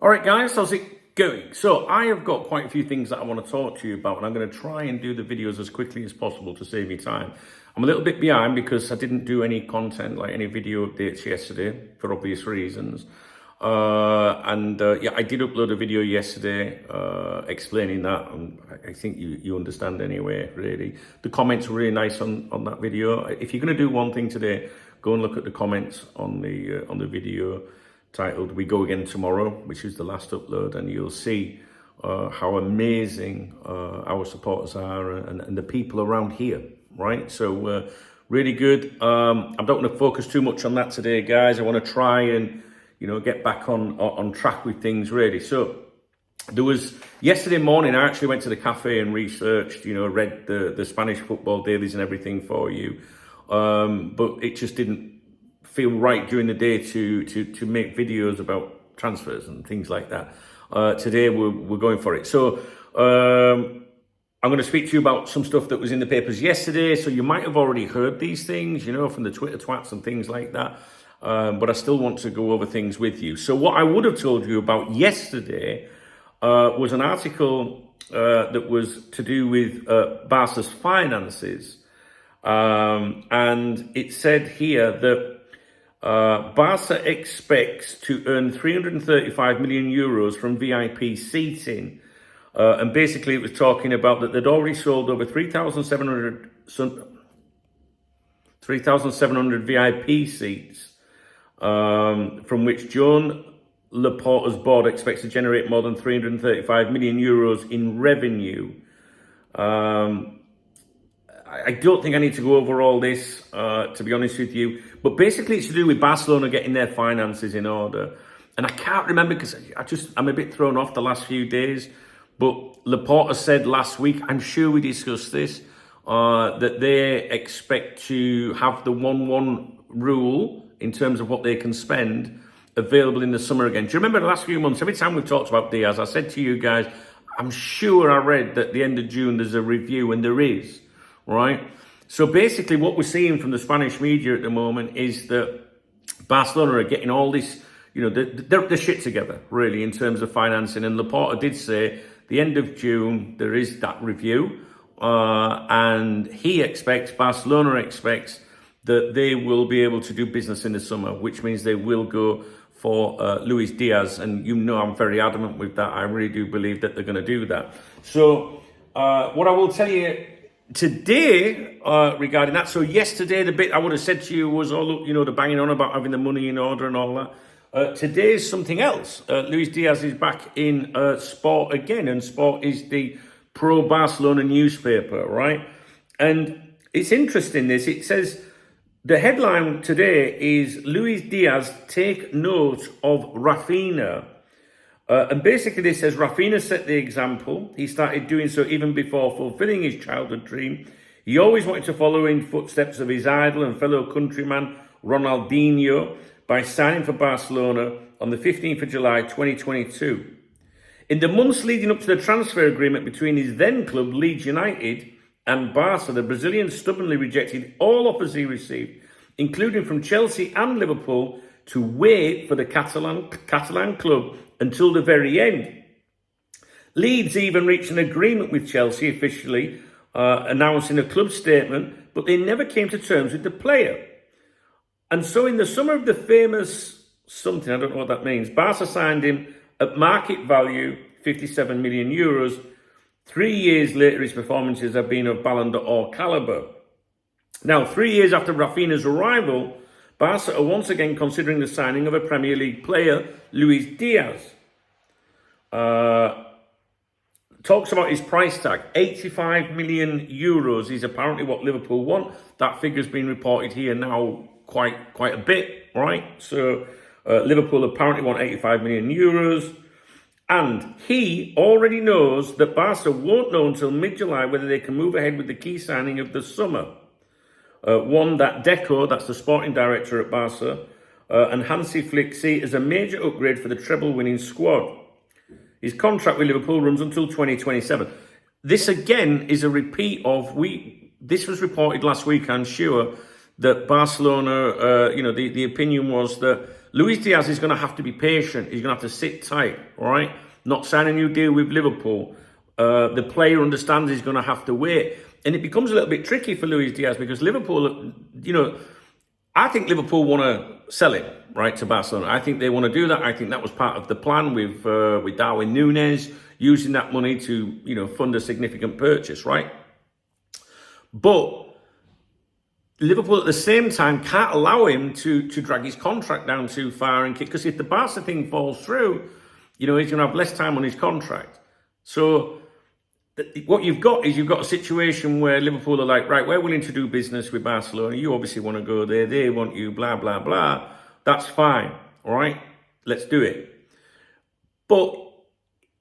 All right, guys, how's it going? So I have got quite a few things that I want to talk to you about, and I'm going to try and do the videos as quickly as possible to save you time. I'm a little bit behind because I didn't do any content, like any video updates yesterday, for obvious reasons. Yeah, I did upload a video yesterday explaining that, and I think you understand anyway, really. The comments were really nice on that video. If you're going to do one thing today, go and look at the comments on the video titled "We Go Again Tomorrow," which is the last upload, and you'll see how amazing our supporters are and the people around here, right? So really good. I'm not going to focus too much on that today, guys. I want to try and get back on track with things, really. So there was yesterday morning, I actually went to the cafe and researched, read the Spanish football dailies and everything for you, but it just didn't feel right during the day to make videos about transfers and things like that. Today we're going for it. So I'm going to speak to you about some stuff that was in the papers yesterday. So you might have already heard these things, from the Twitter twats and things like that. But I still want to go over things with you. So what I would have told you about yesterday was an article that was to do with Barca's finances. And it said here that Barca expects to earn 335 million euros from VIP seating. And basically it was talking about that they'd already sold over 3,700 VIP seats, from which Joan Laporta's board expects to generate more than 335 million euros in revenue. I don't think I need to go over all this, to be honest with you. But basically it's to do with Barcelona getting their finances in order. And I can't remember because I'm a bit thrown off the last few days. But Laporta said last week, I'm sure we discussed this, that they expect to have the 1-1 rule in terms of what they can spend available in the summer again. Do you remember the last few months, every time we've talked about Díaz, I said to you guys, I'm sure I read that at the end of June there's a review, and there is, right? So basically what we're seeing from the Spanish media at the moment is that Barcelona are getting all this, the shit together, really, in terms of financing. And Laporta did say the end of June there is that review, and Barcelona expects that they will be able to do business in the summer, which means they will go for Luis Díaz. And I'm very adamant with that. I really do believe that they're going to do that. So what I will tell you today regarding that, so yesterday the bit I would have said to you was all, the banging on about having the money in order and all that. Today is something else. Luis Díaz is back in Sport again, and Sport is the pro-Barcelona newspaper, right? And it's interesting, this. It says, the headline today is Luis Díaz take note of Rafinha. And basically this says Rafinha set the example. He started doing so even before fulfilling his childhood dream. He always wanted to follow in footsteps of his idol and fellow countryman Ronaldinho by signing for Barcelona on the 15th of July 2022. In the months leading up to the transfer agreement between his then club Leeds United and Barca, the Brazilian stubbornly rejected all offers he received, including from Chelsea and Liverpool, to wait for the Catalan club until the very end. Leeds even reached an agreement with Chelsea officially, announcing a club statement, but they never came to terms with the player. And so in the summer of the famous something, I don't know what that means, Barca signed him at market value, 57 million euros. 3 years later, his performances have been of Ballon d'Or calibre. Now, 3 years after Rafinha's arrival, Barca are once again considering the signing of a Premier League player, Luis Díaz. Talks about his price tag, 85 million euros is apparently what Liverpool want. That figure's been reported here now quite a bit, right? So Liverpool apparently want 85 million euros. And he already knows that Barca won't know until mid-July whether they can move ahead with the key signing of the summer. One that Deco, that's the sporting director at Barca, and Hansi Flick see as a major upgrade for the treble-winning squad. His contract with Liverpool runs until 2027. This again is a repeat of this was reported last week, I'm sure, that Barcelona, the opinion was that Luis Díaz is going to have to be patient. He's going to have to sit tight, all right? Not sign a new deal with Liverpool. The player understands he's going to have to wait. And it becomes a little bit tricky for Luis Díaz because Liverpool, I think Liverpool want to sell him, right, to Barcelona. I think they want to do that. I think that was part of the plan with Darwin Núñez, using that money to, fund a significant purchase, right? But Liverpool at the same time can't allow him to drag his contract down too far and kick, because if the Barca thing falls through, he's going to have less time on his contract. So what you've got a situation where Liverpool are like, right, we're willing to do business with Barcelona. You obviously want to go there. They want you, blah, blah, blah. That's fine. All right, let's do it. But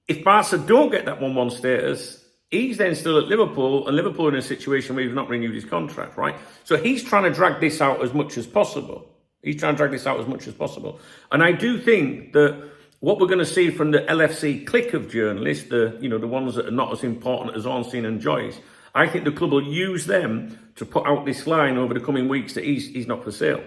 if Barca don't get that 1-1 status, he's then still at Liverpool, and Liverpool in a situation where he's not renewed his contract, right? So he's trying to drag this out as much as possible. And I do think that what we're going to see from the LFC clique of journalists, the ones that are not as important as Ornstein and Joyce, I think the club will use them to put out this line over the coming weeks that he's not for sale,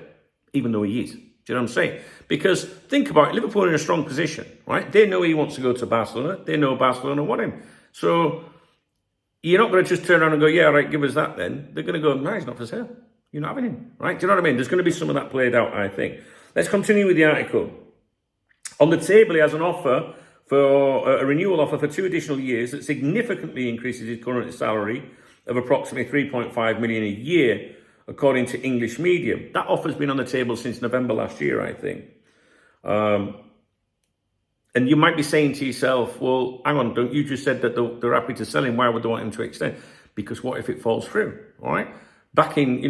even though he is. Do you know what I'm saying? Because think about it, Liverpool are in a strong position, right? They know he wants to go to Barcelona. They know Barcelona want him. So you're not going to just turn around and go, yeah, right, give us that then. They're going to go, no, he's not for sale. You're not having him, right? Do you know what I mean? There's going to be some of that played out, I think. Let's continue with the article. On the table, he has an offer for a renewal offer for 2 additional years that significantly increases his current salary of approximately 3.5 million a year, according to English media. That offer's been on the table since November last year, I think. And you might be saying to yourself, well, hang on, don't you just said that they're happy to sell him? Why would they want him to extend? Because what if it falls through, all right? Back in,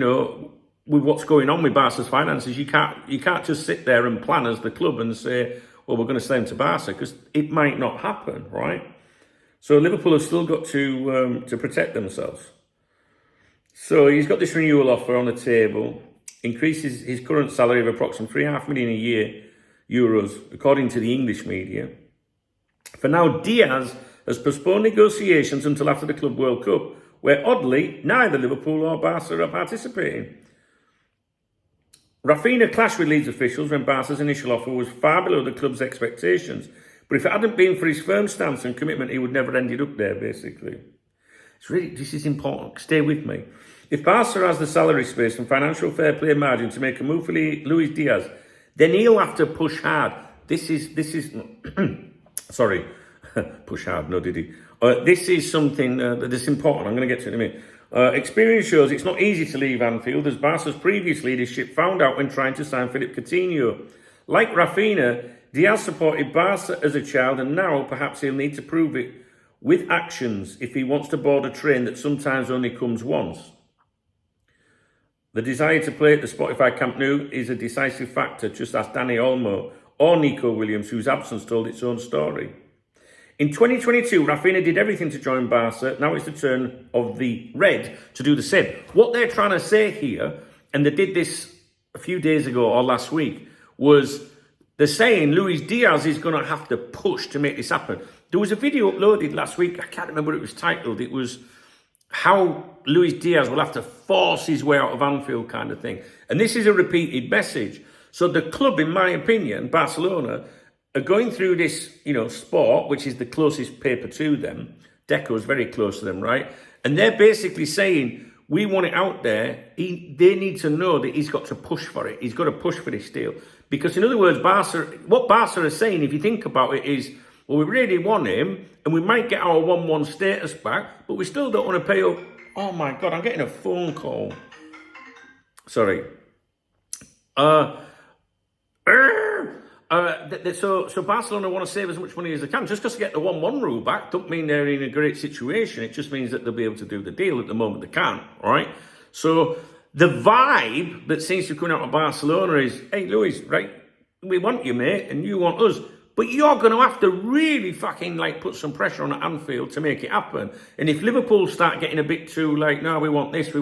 with what's going on with Barca's finances, you can't just sit there and plan as the club and say, well, we're going to sell him to Barca, because it might not happen, right? So Liverpool have still got to protect themselves. So he's got this renewal offer on the table, increases his current salary of approximately 3.5 million a year, euros, according to the English media. For now, Díaz has postponed negotiations until after the Club World Cup, where oddly, neither Liverpool or Barca are participating. Rafinha clashed with Leeds officials when Barca's initial offer was far below the club's expectations, but if it hadn't been for his firm stance and commitment, he would never have ended up there, basically. This is important. Stay with me. If Barca has the salary space and financial fair play margin to make a move for Luis Díaz, then he'll have to push hard. This is sorry, push hard, no did he? This is something that's important. I'm going to get to it in a minute. Experience shows it's not easy to leave Anfield, as Barca's previous leadership found out when trying to sign Philippe Coutinho. Like Rafinha, Díaz supported Barca as a child, and now perhaps he'll need to prove it with actions if he wants to board a train that sometimes only comes once. The desire to play at the Spotify Camp Nou is a decisive factor, just as Danny Olmo or Nico Williams, whose absence told its own story. In 2022, Rafinha did everything to join Barca. Now it's the turn of the Red to do the same. What they're trying to say here, and they did this a few days ago or last week, was they're saying Luis Díaz is going to have to push to make this happen. There was a video uploaded last week. I can't remember what it was titled. It was how Luis Díaz will have to force his way out of Anfield, kind of thing. And this is a repeated message. So the club, in my opinion, Barcelona, are going through this, Sport, which is the closest paper to them. Deco is very close to them, right? And they're basically saying, we want it out there. They need to know that he's got to push for it. He's got to push for this deal. Because in other words, what Barca are saying, if you think about it, is, well, we really want him, and we might get our 1-1 status back, but we still don't want to pay up. Oh my God, I'm getting a phone call. Sorry. So Barcelona want to save as much money as they can. Just because they get the 1-1 rule back, don't mean they're in a great situation. It just means that they'll be able to do the deal. At the moment, they can't, all right? So the vibe that seems to be coming out of Barcelona is, hey, Luis, right, we want you, mate, and you want us. But you're going to have to really fucking, put some pressure on at Anfield to make it happen. And if Liverpool start getting a bit too, no, we want this,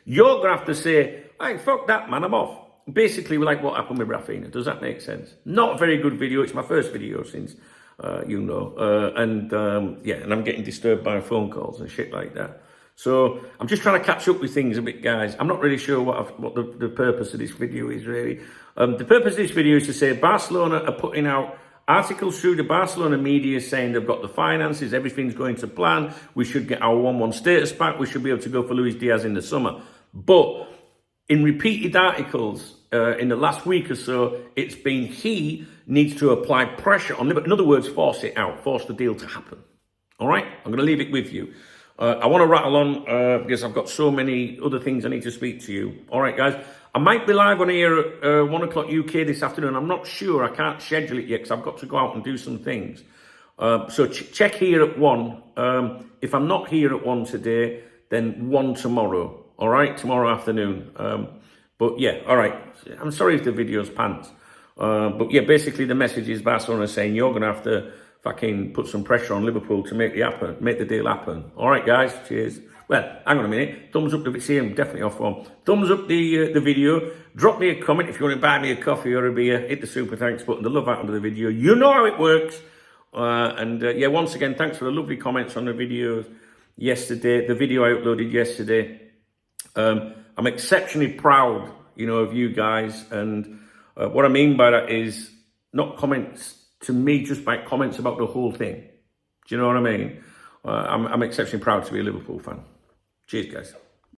you're going to have to say, hey, fuck that, man, I'm off. Basically, like what happened with Rafinha. Does that make sense? Not a very good video. It's my first video since, and I'm getting disturbed by phone calls and shit like that. So I'm just trying to catch up with things a bit, guys. I'm not really sure what the purpose of this video is, really. The purpose of this video is to say Barcelona are putting out articles through the Barcelona media saying they've got the finances, everything's going to plan, we should get our 1-1 status back, we should be able to go for Luis Díaz in the summer. But in repeated articles in the last week or so, it's been he needs to apply pressure on Liverpool. In other words, force it out, force the deal to happen. All right, I'm going to leave it with you. I want to rattle on because I've got so many other things I need to speak to you. All right, guys. I might be live on here at 1 o'clock UK this afternoon. I'm not sure. I can't schedule it yet because I've got to go out and do some things. So check here at 1. If I'm not here at 1 today, then 1 tomorrow. All right, tomorrow afternoon. But yeah, all right. I'm sorry if the video's pants. But yeah, basically the message is Barcelona saying you're going to have to fucking put some pressure on Liverpool to make the deal happen. All right, guys. Cheers. Well, hang on a minute. Thumbs up the video. See, I'm definitely off form. Thumbs up the video. Drop me a comment if you want to buy me a coffee or a beer. Hit the super thanks button. The love out under the video. You know how it works. Yeah, once again, thanks for the lovely comments on the videos yesterday. The video I uploaded yesterday. I'm exceptionally proud, of you guys. And what I mean by that is not comments to me, just by comments about the whole thing. Do you know what I mean? I'm exceptionally proud to be a Liverpool fan. Cheers, guys.